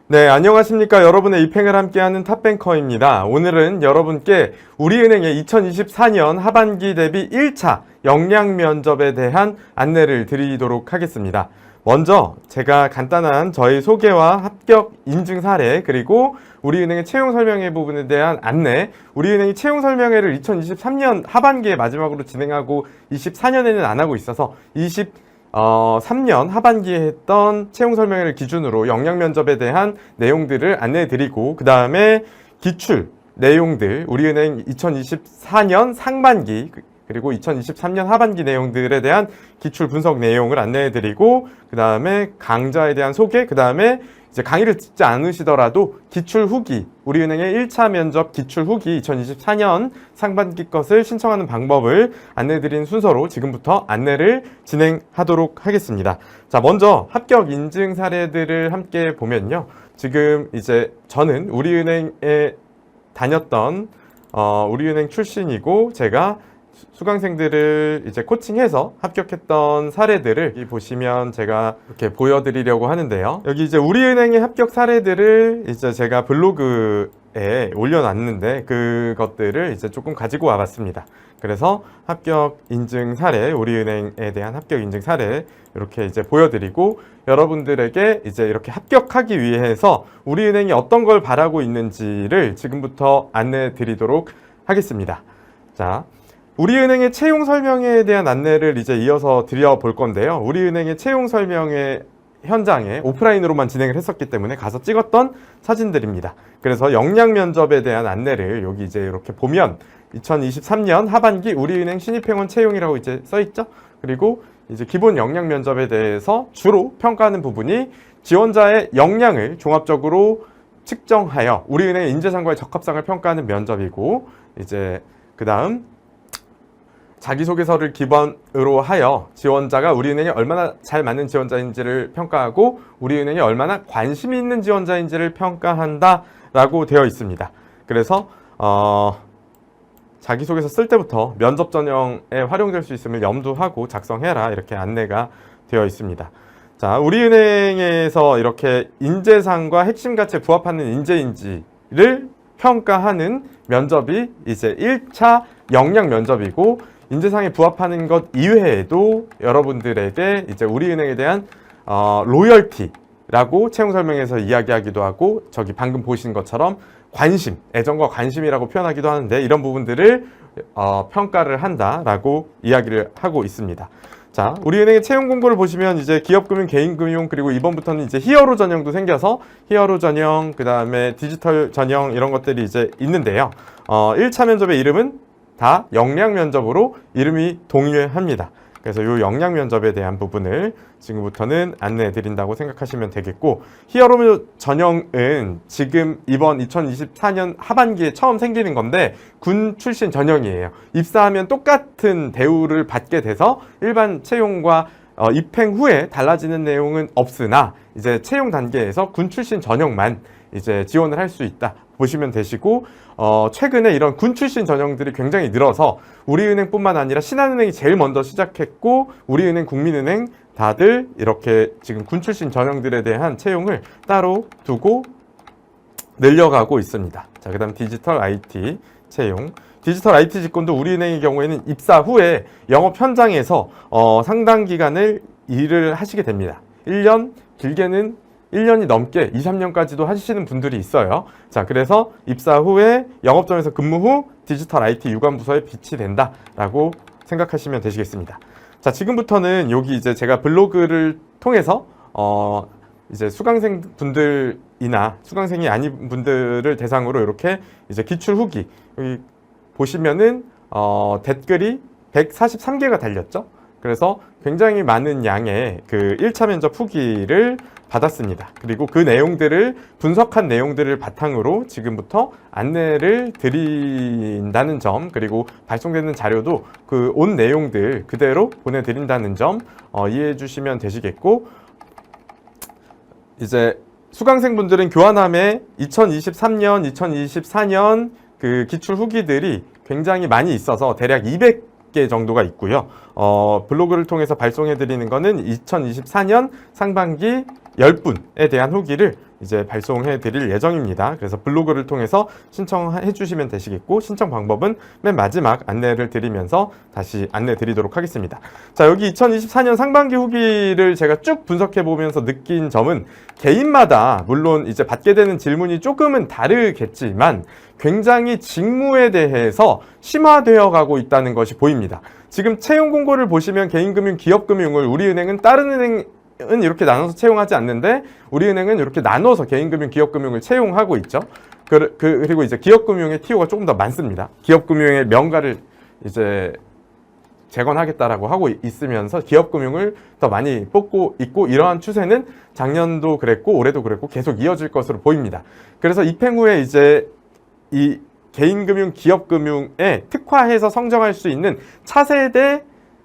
네, 안녕하십니까. 여러분의 입행을 함께하는 탑뱅커입니다. 오늘은 여러분께 우리은행의 2024년 하반기 대비 1차 역량 면접에 대한 안내를 드리도록 하겠습니다. 먼저 제가 간단한 저희 소개와 합격 인증 사례, 그리고 우리은행의 채용 설명회 부분에 대한 안내, 우리은행이 채용 설명회를 2023년 하반기에 마지막으로 진행하고 24년에는 안 하고 있어서 3년 하반기에 했던 채용 설명회를 기준으로 역량 면접에 대한 내용들을 안내해 드리고, 그 다음에 기출 내용들, 우리은행 2024년 상반기 그리고 2023년 하반기 내용들에 대한 기출 분석 내용을 안내해 드리고, 그 다음에 강좌에 대한 소개, 그 다음에 이제 강의를 듣지 않으시더라도 기출 후기, 우리은행의 1차 면접 기출 후기 2024년 상반기 것을 신청하는 방법을 안내드린 순서로 지금부터 안내를 진행하도록 하겠습니다. 자, 먼저 합격 인증 사례들을 함께 보면요. 지금 이제 저는 우리은행에 다녔던 우리은행 출신이고, 제가 수강생들을 이제 코칭해서 합격했던 사례들을 보시면 제가 이렇게 보여드리려고 하는데요. 여기 이제 우리은행의 합격 사례들을 이제 제가 블로그에 올려놨는데 그것들을 이제 조금 가지고 와봤습니다. 그래서 합격 인증 사례, 우리은행에 대한 합격 인증 사례 이렇게 이제 보여드리고, 여러분들에게 이제 이렇게 합격하기 위해서 우리은행이 어떤 걸 바라고 있는지를 지금부터 안내 드리도록 하겠습니다. 자, 우리은행의 채용 설명회에 대한 안내를 이제 이어서 드려볼 건데요. 우리은행의 채용 설명회 현장에 오프라인으로만 진행을 했었기 때문에 가서 찍었던 사진들입니다. 그래서 역량 면접에 대한 안내를 여기 이제 이렇게 보면 2023년 하반기 우리은행 신입행원 채용이라고 이제 써있죠. 그리고 이제 기본 역량 면접에 대해서 주로 평가하는 부분이 지원자의 역량을 종합적으로 측정하여 우리은행의 인재상과의 적합성을 평가하는 면접이고, 이제 그 다음 자기소개서를 기반으로 하여 지원자가 우리은행에 얼마나 잘 맞는 지원자인지를 평가하고 우리은행에 얼마나 관심이 있는 지원자인지를 평가한다 라고 되어 있습니다. 그래서 자기소개서 쓸 때부터 면접 전형에 활용될 수 있음을 염두하고 작성해라, 이렇게 안내가 되어 있습니다. 자, 우리은행에서 이렇게 인재상과 핵심 가치에 부합하는 인재인지를 평가하는 면접이 이제 1차 역량 면접이고, 인재상에 부합하는 것 이외에도 여러분들에게 이제 우리은행에 대한 로열티라고 채용 설명에서 이야기하기도 하고, 저기 방금 보신 것처럼 관심, 애정과 관심이라고 표현하기도 하는데, 이런 부분들을 평가를 한다라고 이야기를 하고 있습니다. 자, 우리은행의 채용 공고를 보시면 이제 기업금융, 개인금융, 그리고 이번부터는 이제 히어로 전형도 생겨서 히어로 전형, 그 다음에 디지털 전형, 이런 것들이 이제 있는데요. 1차 면접의 이름은 다 역량 면접으로 이름이 동일합니다. 그래서 이 역량 면접에 대한 부분을 지금부터는 안내해 드린다고 생각하시면 되겠고, 히어로 전형은 지금 이번 2024년 하반기에 처음 생기는 건데 군 출신 전형이에요. 입사하면 똑같은 대우를 받게 돼서 일반 채용과 입행 후에 달라지는 내용은 없으나 이제 채용 단계에서 군 출신 전형만 이제 지원을 할 수 있다 보시면 되시고, 최근에 이런 군 출신 전형들이 굉장히 늘어서 우리은행뿐만 아니라 신한은행이 제일 먼저 시작했고, 우리은행, 국민은행 다들 이렇게 지금 군 출신 전형들에 대한 채용을 따로 두고 늘려가고 있습니다. 자, 그 다음 디지털 IT 채용. 디지털 IT 직군도 우리은행의 경우에는 입사 후에 영업 현장에서 상당 기간을 일을 하시게 됩니다. 1년, 길게는 1년이 넘게 2, 3년까지도 하시는 분들이 있어요. 자, 그래서 입사 후에 영업점에서 근무 후 디지털 IT 유관부서에 빛이 된다라고 생각하시면 되시겠습니다. 자, 지금부터는 여기 이제 제가 블로그를 통해서 이제 수강생 분들이나 수강생이 아닌 분들을 대상으로 이렇게 이제 기출 후기, 여기 보시면은 댓글이 143개가 달렸죠. 그래서 굉장히 많은 양의 그 1차 면접 후기를 받았습니다. 그리고 그 내용들을 분석한 내용들을 바탕으로 지금부터 안내를 드린다는 점, 그리고 발송되는 자료도 그 온 내용들 그대로 보내드린다는 점 이해해 주시면 되시겠고, 이제 수강생분들은 교환함에 2023년, 2024년 그 기출 후기들이 굉장히 많이 있어서 대략 200개 정도가 있고요. 블로그를 통해서 발송해 드리는 거는 2024년 상반기 10분에 대한 후기를 이제 발송해 드릴 예정입니다. 그래서 블로그를 통해서 신청해 주시면 되시겠고, 신청 방법은 맨 마지막 안내를 드리면서 다시 안내 드리도록 하겠습니다. 자, 여기 2024년 상반기 후기를 제가 쭉 분석해 보면서 느낀 점은 개인마다 물론 이제 받게 되는 질문이 조금은 다르겠지만 굉장히 직무에 대해서 심화되어 가고 있다는 것이 보입니다. 지금 채용 공고를 보시면 개인금융, 기업금융을 우리은행은 다른 은행은 이렇게 나눠서 채용하지 않는데 우리은행은 이렇게 나눠서 개인금융, 기업금융을 채용하고 있죠. 그리고 이제 기업금융의 TO가 조금 더 많습니다. 기업금융의 명가를 이제 재건하겠다라고 하고 있으면서 기업금융을 더 많이 뽑고 있고, 이러한 추세는 작년도 그랬고 올해도 그랬고 계속 이어질 것으로 보입니다. 그래서 입행 후에 이제 이 개인금융, 기업금융에 특화해서 성장할 수 있는 차세대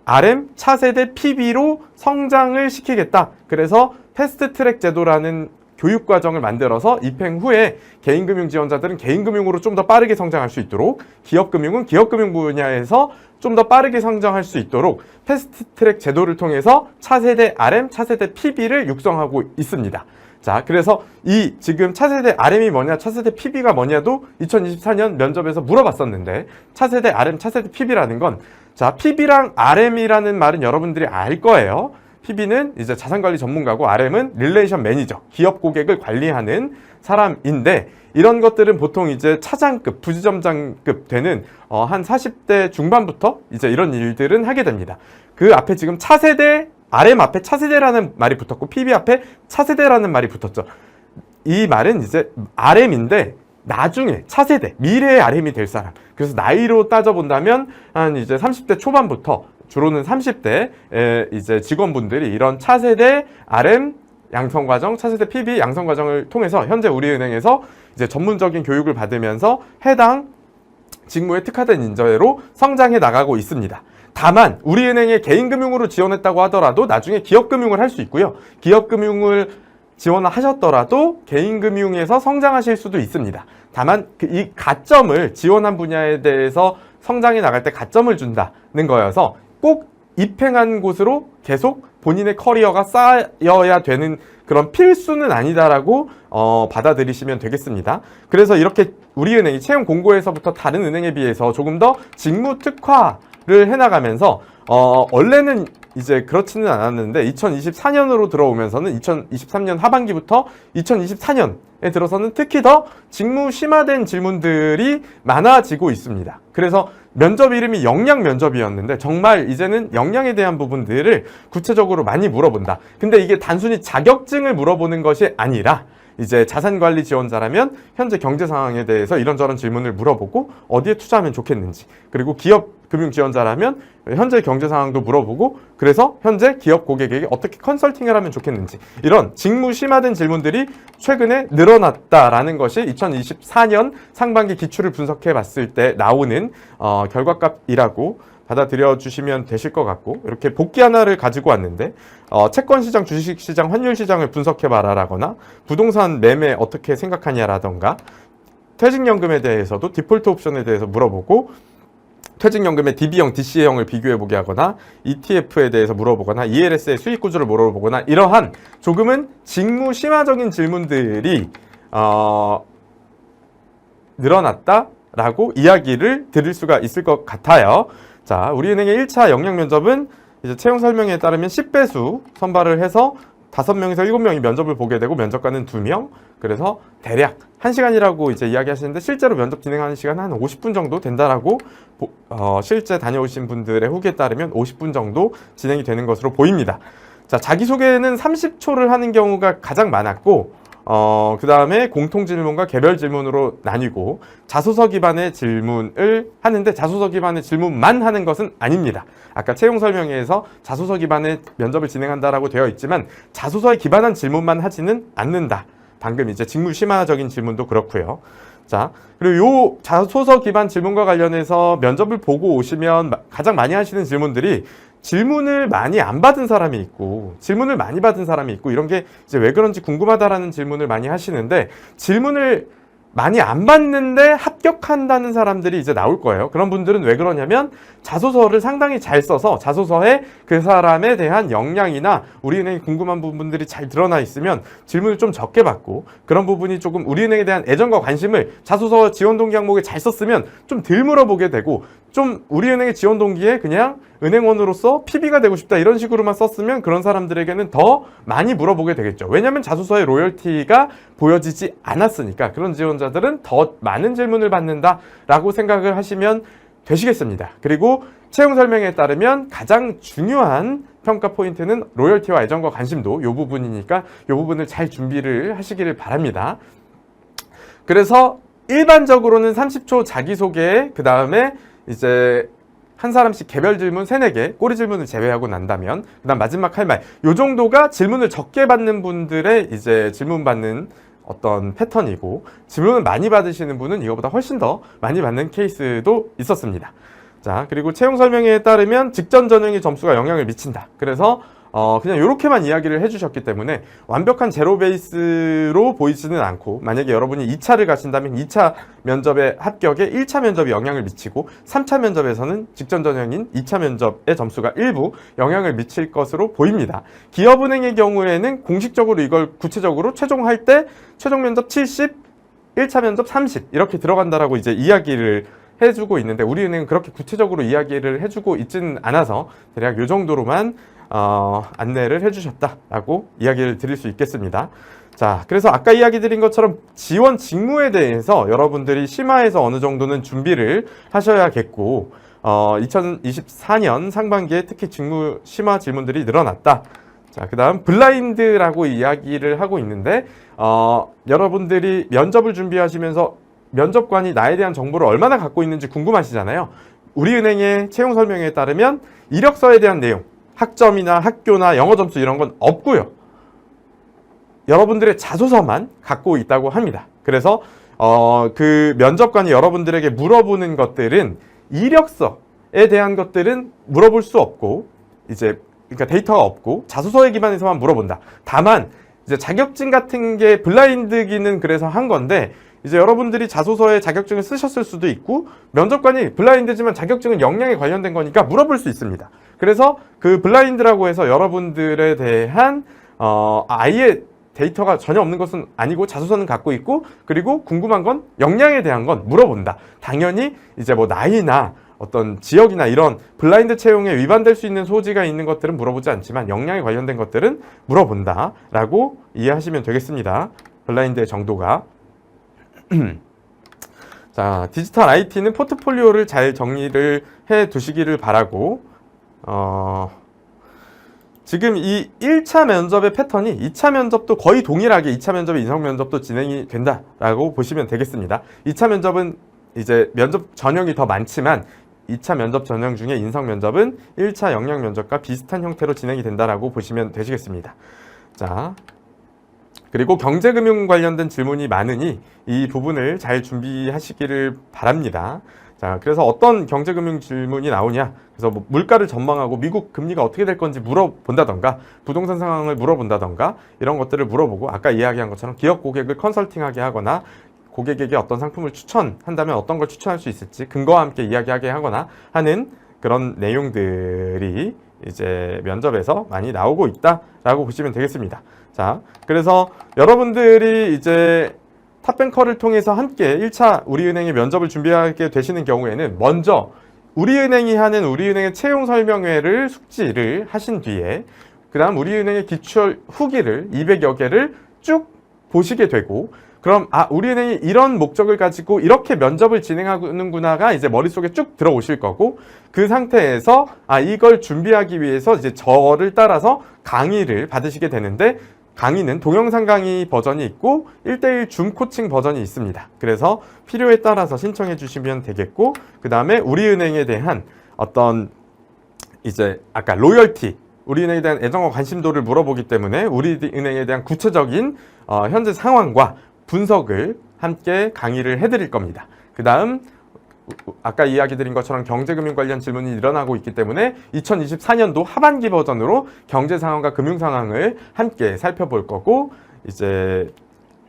RM, 차세대 PB로 성장을 시키겠다. 그래서 패스트트랙 제도라는 교육과정을 만들어서 입행 후에 개인금융 지원자들은 개인금융으로 좀 더 빠르게 성장할 수 있도록, 기업금융은 기업금융 분야에서 좀 더 빠르게 성장할 수 있도록 패스트트랙 제도를 통해서 차세대 RM, 차세대 PB를 육성하고 있습니다. 자, 그래서 이 지금 차세대 RM이 뭐냐, 차세대 PB가 뭐냐도 2024년 면접에서 물어봤었는데, 차세대 RM, 차세대 PB라는 건, 자, PB랑 RM이라는 말은 여러분들이 알 거예요. PB는 이제 자산관리 전문가고 RM은 릴레이션 매니저, 기업 고객을 관리하는 사람인데, 이런 것들은 보통 이제 차장급, 부지점장급 되는 한 40대 중반부터 이제 이런 일들은 하게 됩니다. 그 앞에 지금 차세대, RM 앞에 차세대라는 말이 붙었고 PB 앞에 차세대라는 말이 붙었죠. 이 말은 이제 RM인데 나중에 차세대, 미래의 RM이 될 사람. 그래서 나이로 따져본다면 한 이제 30대 초반부터 주로는 30대 이제 직원분들이 이런 차세대 RM 양성과정, 차세대 PB 양성과정을 통해서 현재 우리은행에서 이제 전문적인 교육을 받으면서 해당 직무에 특화된 인재로 성장해 나가고 있습니다. 다만 우리은행에 개인금융으로 지원했다고 하더라도 나중에 기업금융을 할 수 있고요. 기업금융을 지원을 하셨더라도 개인금융에서 성장하실 수도 있습니다. 다만 이 가점을 지원한 분야에 대해서 성장해 나갈 때 가점을 준다는 거여서 꼭 입행한 곳으로 계속 본인의 커리어가 쌓여야 되는 그런 필수는 아니다라고 받아들이시면 되겠습니다. 그래서 이렇게 우리은행이 채용 공고에서부터 다른 은행에 비해서 조금 더 직무 특화를 해나가면서 원래는 이제 그렇지는 않았는데 2024년으로 들어오면서는 2023년 하반기부터 2024년에 들어서는 특히 더 직무 심화된 질문들이 많아지고 있습니다. 그래서 면접 이름이 역량 면접이었는데 정말 이제는 역량에 대한 부분들을 구체적으로 많이 물어본다. 근데 이게 단순히 자격증을 물어보는 것이 아니라 이제 자산관리 지원자라면 현재 경제 상황에 대해서 이런저런 질문을 물어보고 어디에 투자하면 좋겠는지, 그리고 기업 금융 지원자라면 현재 경제 상황도 물어보고 그래서 현재 기업 고객에게 어떻게 컨설팅을 하면 좋겠는지, 이런 직무 심화된 질문들이 최근에 늘어났다라는 것이 2024년 상반기 기출을 분석해 봤을 때 나오는 결과값이라고 받아들여 주시면 되실 것 같고, 이렇게 복귀 하나를 가지고 왔는데 채권시장, 주식시장, 환율시장을 분석해봐라라거나 부동산 매매 어떻게 생각하냐라던가 퇴직연금에 대해서도 디폴트 옵션에 대해서 물어보고 퇴직연금의 DB형, DC형을 비교해보게 하거나 ETF에 대해서 물어보거나 ELS의 수익구조를 물어보거나 이러한 조금은 직무 심화적인 질문들이 늘어났다라고 이야기를 드릴 수가 있을 것 같아요. 자, 우리은행의 1차 역량 면접은 이제 채용 설명에 따르면 10배수 선발을 해서 5명에서 7명이 면접을 보게 되고 면접관은 2명. 그래서 대략 1시간이라고 이제 이야기하시는데 실제로 면접 진행하는 시간은 한 50분 정도 된다라고 실제 다녀오신 분들의 후기에 따르면 50분 정도 진행이 되는 것으로 보입니다. 자, 자기소개는 30초를 하는 경우가 가장 많았고 그 다음에 공통질문과 개별질문으로 나뉘고 자소서 기반의 질문을 하는데 자소서 기반의 질문만 하는 것은 아닙니다. 아까 채용 설명회에서 자소서 기반의 면접을 진행한다라고 되어 있지만 자소서에 기반한 질문만 하지는 않는다. 방금 이제 직무 심화적인 질문도 그렇고요. 자, 그리고 요 자소서 기반 질문과 관련해서 면접을 보고 오시면 가장 많이 하시는 질문들이 질문을 많이 안 받은 사람이 있고 질문을 많이 받은 사람이 있고 이런 게 이제 왜 그런지 궁금하다라는 질문을 많이 하시는데 질문을 많이 안 받는데 합격한다는 사람들이 이제 나올 거예요. 그런 분들은 왜 그러냐면 자소서를 상당히 잘 써서 자소서에 그 사람에 대한 역량이나 우리은행이 궁금한 부분들이 잘 드러나 있으면 질문을 좀 적게 받고, 그런 부분이 조금 우리은행에 대한 애정과 관심을 자소서 지원 동기 항목에 잘 썼으면 좀 덜 물어보게 되고, 좀 우리은행의 지원 동기에 그냥 은행원으로서 PB가 되고 싶다 이런 식으로만 썼으면 그런 사람들에게는 더 많이 물어보게 되겠죠. 왜냐하면 자소서에 로열티가 보여지지 않았으니까 그런 지원자들은 더 많은 질문을 받는다라고 생각을 하시면 되시겠습니다. 그리고 채용 설명에 따르면 가장 중요한 평가 포인트는 로열티와 애정과 관심도 이 부분이니까 이 부분을 잘 준비를 하시기를 바랍니다. 그래서 일반적으로는 30초 자기소개, 그 다음에 이제 한 사람씩 개별 질문 3-4개, 꼬리 질문을 제외하고 난다면, 그 다음 마지막 할 말, 요 정도가 질문을 적게 받는 분들의 이제 질문 받는 어떤 패턴이고, 질문을 많이 받으시는 분은 이거보다 훨씬 더 많이 받는 케이스도 있었습니다. 자, 그리고 채용 설명회에 따르면 직전 전형의 점수가 영향을 미친다. 그래서 그냥 이렇게만 이야기를 해주셨기 때문에 완벽한 제로 베이스로 보이지는 않고, 만약에 여러분이 2차를 가신다면 2차 면접의 합격에 1차 면접이 영향을 미치고 3차 면접에서는 직전 전형인 2차 면접의 점수가 일부 영향을 미칠 것으로 보입니다. 기업은행의 경우에는 공식적으로 이걸 구체적으로 최종할 때 최종 면접 70, 1차 면접 30 이렇게 들어간다라고 이제 이야기를 해주고 있는데, 우리은행은 그렇게 구체적으로 이야기를 해주고 있지는 않아서 대략 이 정도로만 안내를 해주셨다라고 이야기를 드릴 수 있겠습니다. 자, 그래서 아까 이야기 드린 것처럼 지원 직무에 대해서 여러분들이 심화해서 어느 정도는 준비를 하셔야겠고, 2024년 상반기에 특히 직무 심화 질문들이 늘어났다. 자, 그 다음 블라인드라고 이야기를 하고 있는데, 여러분들이 면접을 준비하시면서 면접관이 나에 대한 정보를 얼마나 갖고 있는지 궁금하시잖아요. 우리은행의 채용 설명에 따르면 이력서에 대한 내용, 학점이나 학교나 영어 점수 이런 건 없고요. 여러분들의 자소서만 갖고 있다고 합니다. 그래서 그 면접관이 여러분들에게 물어보는 것들은 이력서에 대한 것들은 물어볼 수 없고, 이제 그러니까 데이터가 없고 자소서에 기반해서만 물어본다. 다만 이제 자격증 같은 게 블라인드기는 그래서 한 건데, 이제 여러분들이 자소서에 자격증을 쓰셨을 수도 있고, 면접관이 블라인드지만 자격증은 역량에 관련된 거니까 물어볼 수 있습니다. 그래서 그 블라인드라고 해서 여러분들에 대한 아예 데이터가 전혀 없는 것은 아니고 자소서는 갖고 있고, 그리고 궁금한 건 역량에 대한 건 물어본다. 당연히 이제 뭐 나이나 어떤 지역이나 이런 블라인드 채용에 위반될 수 있는 소지가 있는 것들은 물어보지 않지만 역량에 관련된 것들은 물어본다 라고 이해하시면 되겠습니다. 블라인드의 정도가. 자, 디지털 IT는 포트폴리오를 잘 정리를 해 두시기를 바라고, 지금 이 1차 면접의 패턴이 2차 면접도 거의 동일하게 2차 면접의 인성 면접도 진행이 된다라고 보시면 되겠습니다. 2차 면접은 이제 면접 전형이 더 많지만 2차 면접 전형 중에 인성 면접은 1차 역량 면접과 비슷한 형태로 진행이 된다라고 보시면 되시겠습니다. 자, 그리고 경제금융 관련된 질문이 많으니 이 부분을 잘 준비하시기를 바랍니다. 자, 그래서 어떤 경제금융 질문이 나오냐? 그래서 뭐 물가를 전망하고 미국 금리가 어떻게 될 건지 물어본다던가, 부동산 상황을 물어본다던가, 이런 것들을 물어보고, 아까 이야기한 것처럼 기업 고객을 컨설팅하게 하거나, 고객에게 어떤 상품을 추천한다면 어떤 걸 추천할 수 있을지 근거와 함께 이야기하게 하거나 하는 그런 내용들이 이제 면접에서 많이 나오고 있다라고 보시면 되겠습니다. 자, 그래서 여러분들이 이제 탑뱅커를 통해서 함께 1차 우리은행의 면접을 준비하게 되시는 경우에는 먼저 우리은행이 하는 우리은행의 채용 설명회를 숙지를 하신 뒤에, 그 다음 우리은행의 기출 후기를 200여 개를 쭉 보시게 되고, 그럼 우리은행이 이런 목적을 가지고 이렇게 면접을 진행하는구나가 이제 머릿속에 쭉 들어오실 거고, 그 상태에서 이걸 준비하기 위해서 이제 저를 따라서 강의를 받으시게 되는데, 강의는 동영상 강의 버전이 있고 1:1 줌 코칭 버전이 있습니다. 그래서 필요에 따라서 신청해 주시면 되겠고, 그 다음에 우리은행에 대한 어떤 이제 아까 로열티, 우리은행에 대한 애정과 관심도를 물어보기 때문에 우리은행에 대한 구체적인 현재 상황과 분석을 함께 강의를 해드릴 겁니다. 그 다음 아까 이야기 드린 것처럼 경제금융 관련 질문이 일어나고 있기 때문에 2024년도 하반기 버전으로 경제 상황과 금융 상황을 함께 살펴볼 거고, 이제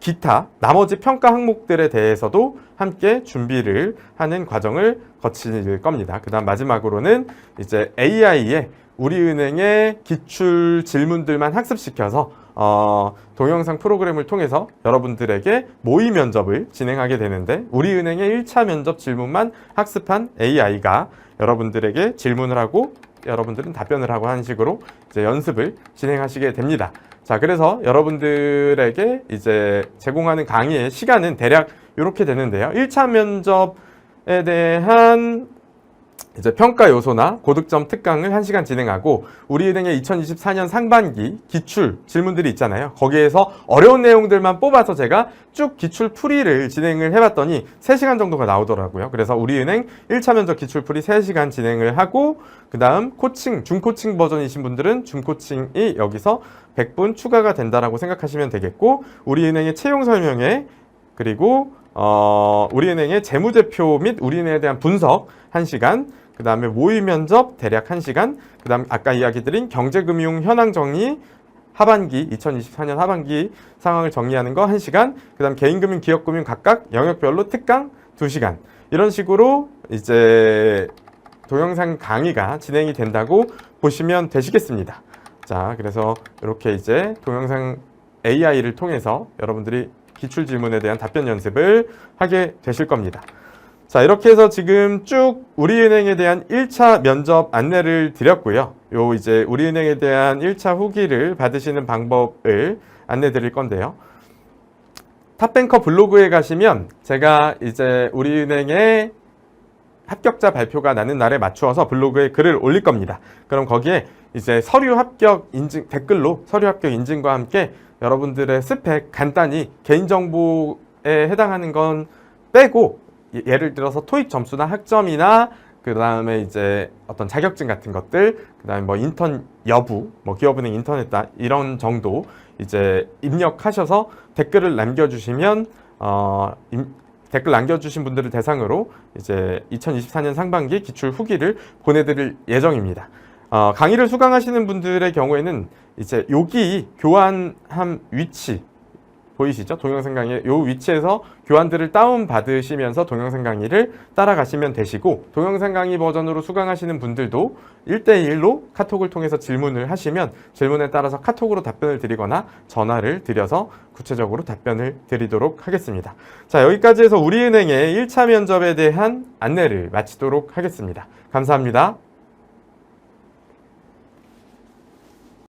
기타 나머지 평가 항목들에 대해서도 함께 준비를 하는 과정을 거칠 겁니다. 그 다음 마지막으로는 이제 AI에 우리은행의 기출 질문들만 학습시켜서 동영상 프로그램을 통해서 여러분들에게 모의 면접을 진행하게 되는데, 우리은행의 1차 면접 질문만 학습한 AI가 여러분들에게 질문을 하고 여러분들은 답변을 하고 하는 식으로 이제 연습을 진행하시게 됩니다. 자, 그래서 여러분들에게 이제 제공하는 강의의 시간은 대략 이렇게 되는데요. 1차 면접에 대한 이제 평가 요소나 고득점 특강을 1시간 진행하고, 우리은행의 2024년 상반기 기출 질문들이 있잖아요. 거기에서 어려운 내용들만 뽑아서 제가 쭉 기출 풀이를 진행을 해봤더니 3시간 정도가 나오더라고요. 그래서 우리은행 1차 면접 기출 풀이 3시간 진행을 하고, 그 다음 코칭, 중코칭 버전이신 분들은 중코칭이 여기서 100분 추가가 된다라고 생각하시면 되겠고, 우리은행의 채용 설명회, 그리고 우리은행의 재무제표 및 우리은행에 대한 분석 1시간, 그 다음에 모의 면접 대략 1시간, 그 다음 아까 이야기 드린 경제금융 현황 정리 하반기 2024년 하반기 상황을 정리하는 거 1시간, 그 다음 개인금융 기업금융 각각 영역별로 특강 2시간, 이런 식으로 이제 동영상 강의가 진행이 된다고 보시면 되시겠습니다. 자, 그래서 이렇게 이제 동영상 AI를 통해서 여러분들이 기출 질문에 대한 답변 연습을 하게 되실 겁니다. 자, 이렇게 해서 지금 쭉 우리은행에 대한 1차 면접 안내를 드렸고요. 요 이제 우리은행에 대한 1차 후기를 받으시는 방법을 안내 드릴 건데요. 탑뱅커 블로그에 가시면 제가 이제 우리은행의 합격자 발표가 나는 날에 맞추어서 블로그에 글을 올릴 겁니다. 그럼 거기에 이제 서류 합격 인증, 댓글로 서류 합격 인증과 함께 여러분들의 스펙 간단히 개인정보에 해당하는 건 빼고, 예를 들어서 토익 점수나 학점이나 그 다음에 이제 어떤 자격증 같은 것들, 그 다음에 뭐 인턴 여부, 뭐 기업은행 인턴했다, 이런 정도 이제 입력하셔서 댓글을 남겨주시면 댓글 남겨주신 분들을 대상으로 이제 2024년 상반기 기출 후기를 보내드릴 예정입니다. 강의를 수강하시는 분들의 경우에는 이제 여기 교환함 위치 보이시죠? 동영상 강의 요 위치에서 교환들을 다운 받으시면서 동영상 강의를 따라가시면 되시고, 동영상 강의 버전으로 수강하시는 분들도 1대1로 카톡을 통해서 질문을 하시면 질문에 따라서 카톡으로 답변을 드리거나 전화를 드려서 구체적으로 답변을 드리도록 하겠습니다. 자, 여기까지 해서 우리은행의 1차 면접에 대한 안내를 마치도록 하겠습니다. 감사합니다.